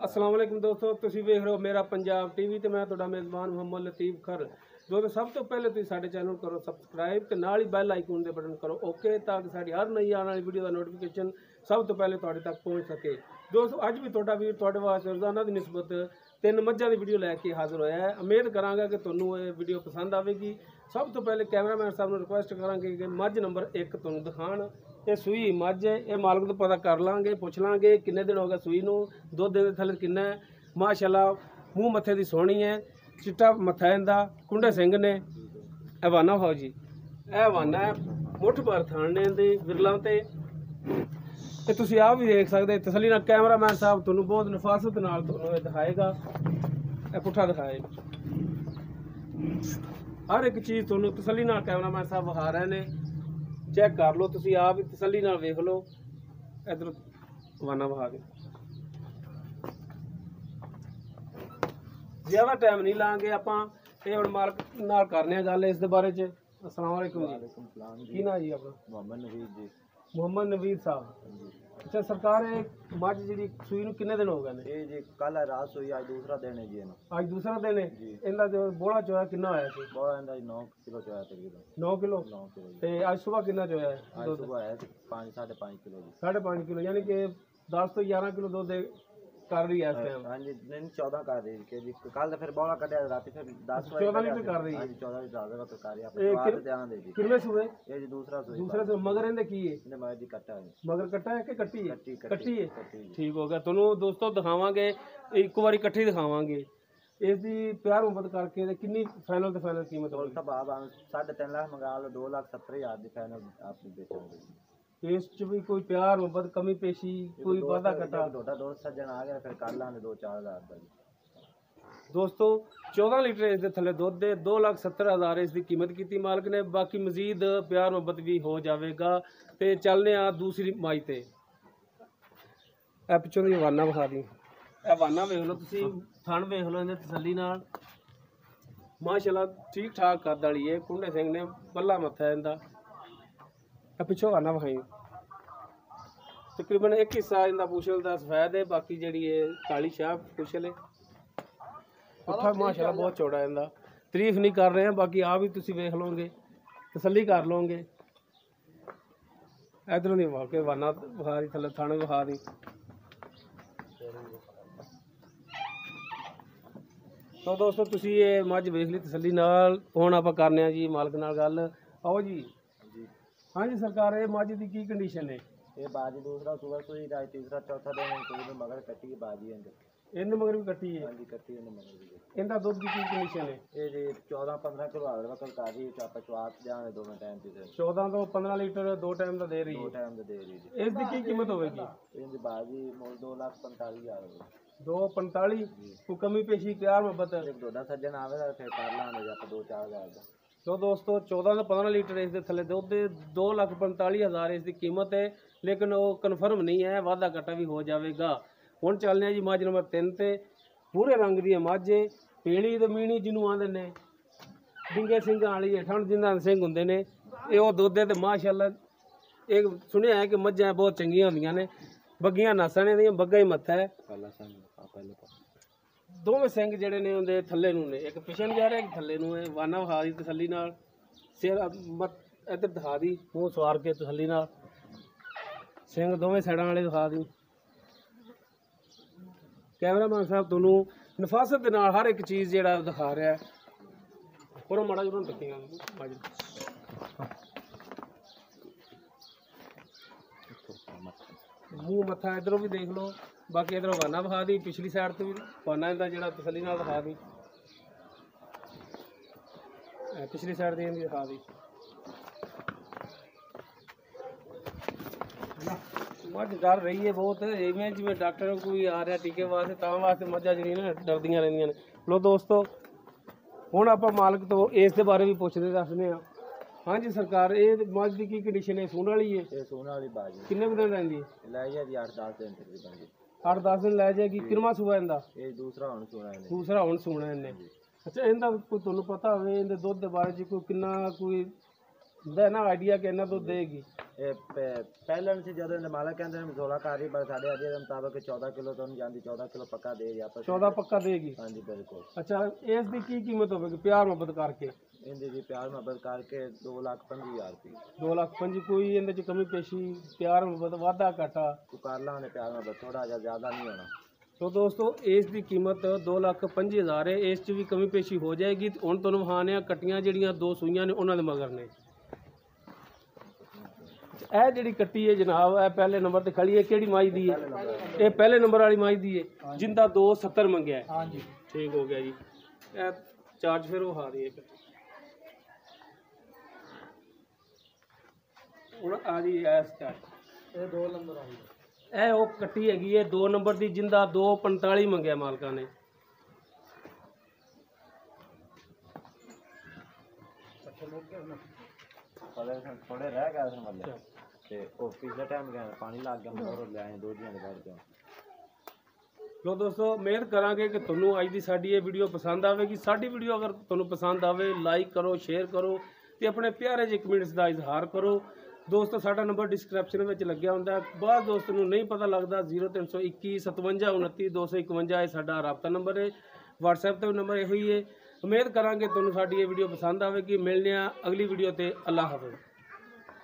अस्सलाम वालेकुम दोस्तों, ਤੁਸੀਂ ਵੇਖ ਰਹੇ ਹੋ ਮੇਰਾ ਪੰਜਾਬ ਟੀਵੀ ਤੇ ਮੈਂ ਤੁਹਾਡਾ ਮੇਜ਼ਬਾਨ ਮੁਹੰਮਦ ਲਤੀਫ ਖਰ। ਦੋਸਤੋ ਸਭ ਤੋਂ ਪਹਿਲੇ ਤੁਸੀਂ ਸਾਡੇ ਚੈਨਲ ਕਰੋ ਸਬਸਕ੍ਰਾਈਬ ਤੇ ਨਾਲ ਹੀ ਬੈਲ ਆਈਕਨ ਦੇ ਬਟਨ ਕਰੋ ਓਕੇ, ਤਾਂ ਕਿ ਸਾਡੀ ਹਰ ਨਈ ਆਉਣ ਵਾਲੀ ਵੀਡੀਓ ਦਾ ਨੋਟੀਫਿਕੇਸ਼ਨ ਸਭ ਤੋਂ ਪਹਿਲੇ ਤੁਹਾਡੇ ਤੱਕ ਪਹੁੰਚ ਸਕੇ। ਦੋਸਤੋ ਅੱਜ ਵੀ ਤੁਹਾਡਾ ਵੀਰ ਤੁਹਾਡੇ ਵਾਸਤੇ ਰੋਜ਼ਾਨਾ ਦੀ ਨਿਸਬਤ 3 ਮੱਝਾਂ ਦੀ ਵੀਡੀਓ ਲੈ ਕੇ ਹਾਜ਼ਰ ਹੋਇਆ ਹੈ। ਉਮੀਦ ਕਰਾਂਗਾ ਕਿ ਤੁਹਾਨੂੰ ਇਹ ਵੀਡੀਓ ਪਸੰਦ ਆਵੇਗੀ। ਸਭ ਤੋਂ ਪਹਿਲੇ ਕੈਮਰਾਮੈਨ ਸਾਹਿਬ ਨੂੰ ਰਿਕੁਐਸਟ ਕਰਾਂਗੇ ਕਿ ਮੱਝ ਨੰਬਰ 1 ਤੁਹਾਨੂੰ ਦਿਖਾਣ। ਇਹ ਸੂਈ ਮੱਝ ਹੈ, ਇਹ ਮਾਲਕ ਤੋਂ ਪਤਾ ਕਰ ਲਾਂਗੇ, ਪੁੱਛ ਲਾਂਗੇ ਕਿੰਨੇ ਦਿਨ ਹੋ ਗਏ ਸੂਈ ਨੂੰ, ਦੁੱਧ ਦੇ ਥੱਲੇ ਕਿੰਨਾ ਹੈ। ਮਾਸ਼ਾਅੱਲਾ ਮੂੰਹ ਮੱਥੇ ਦੀ ਸੋਹਣੀ ਹੈ, ਚਿੱਟਾ ਮੱਥਾ ਇਹਦਾ, ਕੁੰਡੇ ਸਿੰਘ ਨੇ। ਇਹ ਵਾਨਾ ਖਾਓ ਜੀ, ਇਹ ਵਾਨਾ ਹੈ ਮੁੱਠ ਭਰ ਥਾਣੇ ਦੇ ਵਿਰਲਾਂ ਤੇ। ਇਹ ਤੁਸੀਂ ਆਪ ਵੀ ਦੇਖ ਸਕਦੇ, ਤਸੱਲੀ ਨਾਲ ਕੈਮਰਾਮੈਨ ਸਾਹਿਬ ਤੁਹਾਨੂੰ ਬਹੁਤ ਨਫਾਸਤ ਨਾਲ ਤੁਹਾਨੂੰ ਇਹ ਦਿਖਾਏਗਾ। ਇਹ ਪੁੱਠਾ ਦਿਖਾਏਗਾ, ਹਰ ਇੱਕ ਚੀਜ਼ ਤੁਹਾਨੂੰ ਤਸੱਲੀ ਨਾਲ ਕੈਮਰਾਮੈਨ ਸਾਹਿਬ ਵਿਖਾ ਰਹੇ ਨੇ। ਚੈੱਕ ਕਰ ਲਓ, ਤੁਸੀਂ ਆਪ ਹੀ ਤਸੱਲੀ ਨਾਲ ਵੇਖ ਲਓ। ਇਧਰ ਵਾਨਾ ਵਿਖਾ ਕੇ ਜ਼ਿਆਦਾ ਟਾਈਮ ਨਹੀਂ ਲਾਂਗੇ ਆਪਾਂ, ਇਹ ਹੁਣ ਮਾਲਕ ਨਾਲ ਕਰਨੇ ਆ ਗੱਲ ਇਸ ਦੇ ਬਾਰੇ ਚ। अस्सलाम वालेकुम जी, की ना जी अपना? मोहम्मद नवीद जी। मोहम्मद नवीद साहब। अच्छा सरकार, ये मझ जी सूई नूं कितने दिन हो गए ने? ये जी कल रात सोई, आज दूसरा दिन है जी। आज दूसरा दिन है जी। इनका जो बोला चोया कितना आया सी? बोला इनका 9 किलो चोया तकरीबन। 9 किलो? 9 किलो। ते आज सुबह कितना चोया है? आज सुबह आया 5 साढ़े 5 किलो जी। 5.5 किलो, यानी कि 10 तो 11 किलो दूध कर रही है इस टाइम। हां जी, नहीं 14 कर रही है जी। कल तो फिर बोला कटिया रात, फिर 10 14 लीटर कर रही है। हां जी 14 लीटर आधा वक्त कर रही है। अपने स्वाद ध्यान दे जी। कितने सुबह? ये जी दूसरा सुबह। दूसरा से मगर इनदे की है? इनदे मगर जी कट्टा है। मगर कट्टा है कि कट्टी है? कट्टी है। ठीक हो गया, ਤੁਹਾਨੂੰ ਦੋਸਤੋ ਦਿਖਾਵਾਂਗੇ, ਇੱਕ ਵਾਰੀ ਇਕੱਠੀ ਦਿਖਾਵਾਂਗੇ। ਇਸ ਦੀ ਪਿਆਰ ਮੁਹੱਬਤ ਕਰਕੇ ਤੇ ਕਿੰਨੀ ਫਾਈਨਲ ਤੇ ਫਾਈਨਲ ਕੀਮਤ ਹੋਊਗੀ? ਤਾਂ ਬਾਬ 3.5 ਲੱਖ ਮੰਗਾ ਲਓ, 2,70,000 ਦੀ ਫਾਈਨਲ ਆਪ ਨੂੰ ਵੇਚਾਂਗੇ। ਇਸ ਚ ਵੀ ਕੋਈ ਪਿਆਰ ਮੁਹੱਬਤ ਕਮੀ ਪੇਸ਼ੀ ਕੋਈ ਵਾਦਾ ਘਟਾ? ਤੁਹਾਡਾ ਦੋਸਤ ਸੱਜਣ ਆ ਗਿਆ ਫਿਰ ਕਰ ਲਾਂਗੇ 2-4 ਹਜ਼ਾਰ ਦਾ ਜੀ। ਦੋਸਤੋ 14 ਲੀਟਰ ਇਸ ਦੇ ਥੱਲੇ ਦੁੱਧ ਦੇ 2,70,000 ਇਸ ਦੀ ਕੀਮਤ ਕੀਤੀ ਮਾਲਕ ਨੇ। ਬਾਕੀ ਮਜ਼ੀਦ ਪਿਆਰ ਮੁਹੱਬਤ ਵੀ ਹੋ ਜਾਵੇਗਾ। ਤੇ ਚੱਲਨੇ ਆ ਦੂਸਰੀ ਮਾਈ ਤੇ। ਇਹ ਪਿੱਛੋਂ ਦੀ ਵਾਨਾ ਵਿਖਾ ਦੀ, ਇਹ ਵਾਨਾ ਵੇਖ ਲਓ ਤੁਸੀਂ, ਥਣ ਵੇਖ ਲਓ ਇਹਦੇ ਤਸੱਲੀ ਨਾਲ। ਮਾਸ਼ਾਅੱਲਾ ਠੀਕ ਠਾਕ ਕੱਦ ਵਾਲੀ ਹੈ, ਕੁੰਡੇ ਸਿੰਘ ਨੇ, ਬੱਲਾ ਮੱਥਾ ਇਹਦਾ। ਇਹ ਪਿੱਛੋਂ ਵਾਨਾ ਵਿਖਾਈ, ਤਕਰੀਬਨ ਇੱਕ ਹਿੱਸਾ ਇਹਦਾ ਪੁਛਲ ਦਾ ਸਫੈਦ ਹੈ, ਬਾਕੀ ਜਿਹੜੀ ਹੈ ਕਾਲੀ ਸ਼ਾਹ ਪੁਛਲ ਹੈ। ਉੱਠਾ ਮਾਸ਼ਾਅੱਲਾ ਬਹੁਤ ਚੌੜਾ ਇਹਦਾ, ਤਾਰੀਫ ਨਹੀਂ ਕਰ ਰਹੇ ਹਾਂ, ਬਾਕੀ ਆਪ ਵੀ ਤੁਸੀਂ ਵੇਖ ਲਓਗੇ, ਤਸੱਲੀ ਕਰ ਲਓਗੇ। ਇਧਰੋਂ ਦੀ ਵਾਕੇ ਵਾਨਾ ਵਿਖਾ ਦੀ, ਥੱਲੇ ਥਾਣੇ ਵਿਖਾ ਦੀ। ਤਾਂ ਦੋਸਤੋ ਤੁਸੀਂ ਇਹ ਮੱਝ ਵੇਖ ਲਈ ਤਸੱਲੀ ਨਾਲ। ਹੁਣ ਆਪਾਂ ਕਰਨੇ ਆ ਜੀ ਮਾਲਕ ਨਾਲ ਗੱਲ। ਆਓ ਜੀ। हाँ जी सरकार, ये मझ की कंडीशन है? ये बाजी दूसरा सुबह सोई, आज तीसरा चौथा दिन तो मगर कट्टी की बाजी है। इन मगर भी कट्टी है? हाँ जी कट्टी है मगर भी। इनका दूध की कंडीशन है? ये जी 14-15 किलो आ रहा है कारी चापा चवात ध्यान है दोनों टाइम पे। 14 तो 15 लीटर 2 टाइम का दे रही है? 2 टाइम का दे रही है। इसकी की कीमत होगी? इनकी बाजी मोल 2,45,000। 2,45,000 कोई कमी पेशी प्यार मोहब्बत? एक दोदा सज्जन आवेगा फिर कर लाने आप 2-4 हज़ार का। तो दोस्तों 14 ਤੋਂ 15 ਲੀਟਰ ਇਸ ਦੇ ਥੱਲੇ ਦੁੱਧ ਦੇ 2,45,000 ਇਸ ਦੀ ਕੀਮਤ ਹੈ, ਲੇਕਿਨ ਉਹ ਕਨਫਰਮ ਨਹੀਂ ਹੈ, ਵਾਧਾ ਘਟਾ ਵੀ ਹੋ ਜਾਵੇਗਾ। ਹੁਣ ਚੱਲਦੇ ਆ ਜੀ ਮੱਝ ਨੰਬਰ 3 ਤੇ। ਪੂਰੇ ਰੰਗ ਦੀ ਹੈ ਮੱਝ, ਪੀਲੀ ਤੇ ਮੀਣੀ ਜਿਹਨੂੰ ਆਂਦੇ ਨੇ, ਡਿੰਗੇ ਸਿੰਘਾਂ ਵਾਲੀ ਠੰਡ ਜਿੰਨਾਂ ਦੇ ਸਿੰਘ ਹੁੰਦੇ ਨੇ, ਇਹ ਉਹ ਦੁੱਧ ਹੈ। ਤੇ ਮਾਸ਼ਾਅੱਲਾ ਇਹ ਸੁਣਿਆ ਹੈ ਕਿ ਮੱਝਾਂ ਬਹੁਤ ਚੰਗੀਆਂ ਹੁੰਦੀਆਂ ਨੇ, ਬੱਗੀਆਂ ਨਸਣ ਦੀਆਂ, ਬੱਗਾ ਹੀ ਮੱਥਾ ਹੈ। ਦੋਵੇਂ ਸਿੰਘ ਜਿਹੜੇ ਨੇ ਉਹਦੇ ਥੱਲੇ ਨੂੰ ਨੇ, ਇੱਕ ਪਿਛੇ ਨੂੰ ਜਾ ਰਿਹਾ, ਇੱਕ ਥੱਲੇ ਨੂੰ ਹੈ। ਵਾਨਾ ਵਿਖਾ ਦੀ ਤਸੱਲੀ ਨਾਲ, ਸਿਰ ਇੱਧਰ ਦਿਖਾ ਦੀ, ਮੂੰਹ ਸਵਾਰ ਕੇ ਤਸੱਲੀ ਨਾਲ। ਸਿੰਘ ਦੋਵੇਂ ਸਾਈਡਾਂ ਵਾਲੇ ਦਿਖਾ ਦੀ। ਕੈਮਰਾਮੈਨ ਸਾਹਿਬ ਤੁਹਾਨੂੰ ਨਫਾਸਤ ਦੇ ਨਾਲ ਹਰ ਇੱਕ ਚੀਜ਼ ਜਿਹੜਾ ਦਿਖਾ ਰਿਹਾ। ਹੋਰ ਮਾੜਾ ਜਿਹਾ ਦੇਖੀਆਂ ਮੂੰਹ ਮੱਥਾ ਇੱਧਰੋਂ ਵੀ ਦੇਖ ਲਓ। ਬਾਕੀ ਇੱਧਰੋਂ ਵਾਨਾ ਵਿਖਾ ਦੀ, ਪਿਛਲੀ ਸਾਈਡ ਤੋਂ ਵੀ ਵਾਨਾ ਇਹਦਾ ਜਿਹੜਾ ਤਸੱਲੀ ਨਾਲ ਦਿਖਾ ਦੀ, ਪਿਛਲੀ ਸਾਈਡ ਦੀ ਇਹਦੀ ਦਿਖਾ ਦੀ। ਮੱਝ ਡਰ ਰਹੀ ਹੈ ਬਹੁਤ, ਇਵੇਂ ਜਿਵੇਂ ਡਾਕਟਰ ਕੋਈ ਆ ਰਿਹਾ ਟੀਕੇ ਵਾਸਤੇ, ਤਾਂ ਵਾਸਤੇ ਮੱਝਾਂ ਜਿਹੜੀਆਂ ਨਾ ਡਰਦੀਆਂ ਰਹਿੰਦੀਆਂ ਨੇ। ਲੋ ਦੋਸਤੋ ਹੁਣ ਆਪਾਂ ਮਾਲਕ ਤੋਂ ਇਸ ਦੇ ਬਾਰੇ ਵੀ ਪੁੱਛਦੇ ਦੱਸਦੇ ਹਾਂ। हाँ जी सरकार, ये मझ की कंडीशन है? सून वाली है? ये सून वाली बाजी। कितने दिन रहती है? लै जाएगी 8-10 दिन तकरीबन। 8-10 दिन लै जाएगी। कितना सूबा इनका? ये दूसरा हुण सूना है। दूसरा हुण सूना है इन्हें। अच्छा, इनका कोई तुहानू पता होवे इनके दुध के बारे च कोई कितना कोई ਹੁੰਦਾ ਨਾ ਆਈਡੀਆ ਕਿ ਇਹਨਾਂ ਦੁੱਧ ਦੇਗੀ? ਇਹ ਪਹਿਲਾਂ ਸੀ ਜਦੋਂ ਇਹਦੇ ਮਾਲਕ ਕਹਿੰਦੇ ਨੇ 16 ਕਰ ਰਹੀ, ਪਰ ਸਾਡੇ ਆਈਡੀਆ ਦੇ ਮੁਤਾਬਕ 14 ਕਿਲੋ ਤੋਂ ਨਹੀਂ ਜਾਂਦੀ, 14 ਕਿਲੋ ਪੱਕਾ ਦੇ ਰਿਹਾ। 14 ਪੱਕਾ ਦੇਗੀ? ਹਾਂਜੀ ਬਿਲਕੁਲ। ਅੱਛਾ, ਇਸ ਦੀ ਕੀ ਕੀਮਤ ਹੋਵੇਗੀ ਪਿਆਰ ਮੁਹੱਬਤ ਕਰਕੇ? ਇਹਦੀ ਜੀ ਪਿਆਰ ਮੁਹੱਬਤ ਕਰਕੇ 2,25,000 ਰੁਪਏ। 2,05,000। ਕੋਈ ਇਹਦੇ ਚ ਕਮੀ ਪੇਸ਼ੀ, ਪਿਆਰ ਮੁਹੱਬਤ, ਵਾਧਾ ਘਾਟਾ? ਤੂੰ ਕਰ ਲਾ ਉਹਨੇ ਪਿਆਰ ਮੁਹੱਬਤ, ਥੋੜਾ ਜਿਹਾ ਜ਼ਿਆਦਾ ਨਹੀਂ ਹੋਣਾ। तो दोस्तों इस दी कीमत 2,25,000 है। इस च भी कमी पेशी हो जाएगी। हुण तुहानूं विखाने कट्टियां जिहड़ियां 2 सूइयां ने उन्हां दे मगर ने। ਇਹ ਜਿਹੜੀ ਕੱਟੀ ਹੈ ਜਨਾਬ, ਇਹ ਪਹਿਲੇ ਨੰਬਰ ਤੇ ਖੜੀ ਹੈ। ਕਿਹੜੀ ਮਾਈ ਦੀ ਹੈ? ਇਹ ਪਹਿਲੇ ਨੰਬਰ ਵਾਲੀ ਮਾਈ ਦੀ ਹੈ ਜਿੰਦਾ 270 ਮੰਗਿਆ ਹੈ। ਹਾਂਜੀ ਠੀਕ ਹੋ ਗਿਆ ਜੀ। ਇਹ ਚਾਰਜ ਫਿਰ ਉਹ ਆ ਰਹੀ ਹੈ ਹੁਣ ਆ ਜੀ। ਇਹ 2 ਨੰਬਰ ਆ ਗਈ। ਇਹ ਉਹ ਕੱਟੀ ਹੈਗੀ ਹੈ 2 ਨੰਬਰ ਦੀ ਜਿੰਦਾ 245 ਮੰਗਿਆ ਮਾਲਕਾਂ ਨੇ। ਥੋੜੇ ਰਹਿ ਗਿਆ ਇਸ ਮੱਲੇ ਤੇ ਉਹ ਪਿਛਲੇ ਟਾਈਮ ਗਿਆ ਪਾਣੀ ਲੱਗ ਗਿਆ, ਹੋਰ ਲਿਆਏ ਦੋ ਦੀਆਂ ਬਾਅਦ ਗਿਆ। ਲੋ ਦੋਸਤੋ, ਉਮੀਦ ਕਰਾਂਗੇ ਕਿ ਤੁਹਾਨੂੰ ਅੱਜ ਦੀ ਸਾਡੀ ਇਹ ਵੀਡੀਓ ਪਸੰਦ ਆਵੇਗੀ। ਸਾਡੀ ਵੀਡੀਓ ਅਗਰ ਤੁਹਾਨੂੰ ਪਸੰਦ ਆਵੇ, ਲਾਈਕ ਕਰੋ, ਸ਼ੇਅਰ ਕਰੋ ਤੇ ਆਪਣੇ ਪਿਆਰੇ ਜਿਹੇ ਕਮੈਂਟਸ ਦਾ ਇਜ਼ਹਾਰ ਕਰੋ। ਦੋਸਤੋ ਸਾਡਾ ਨੰਬਰ ਡਿਸਕ੍ਰਿਪਸ਼ਨ ਵਿੱਚ ਲੱਗਿਆ ਹੁੰਦਾ। ਬਾਅਦ ਦੋਸਤ ਨੂੰ ਨਹੀਂ ਪਤਾ ਲੱਗਦਾ 0321 57 29 251 ਇਹ ਸਾਡਾ ਰਾਬਤਾ ਨੰਬਰ ਹੈ। WhatsApp ਤੇ ਨੰਬਰ ਇਹੋ ਹੀ ਹੈ। ਉਮੀਦ ਕਰਾਂਗੇ ਤੁਹਾਨੂੰ ਸਾਡੀ ਇਹ ਵੀਡੀਓ ਪਸੰਦ ਆਵੇਗੀ। ਮਿਲਦੇ ਹਾਂ ਅਗਲੀ ਵੀਡੀਓ ਤੇ। ਅੱਲਾਹ ਹਾਫਿਜ਼।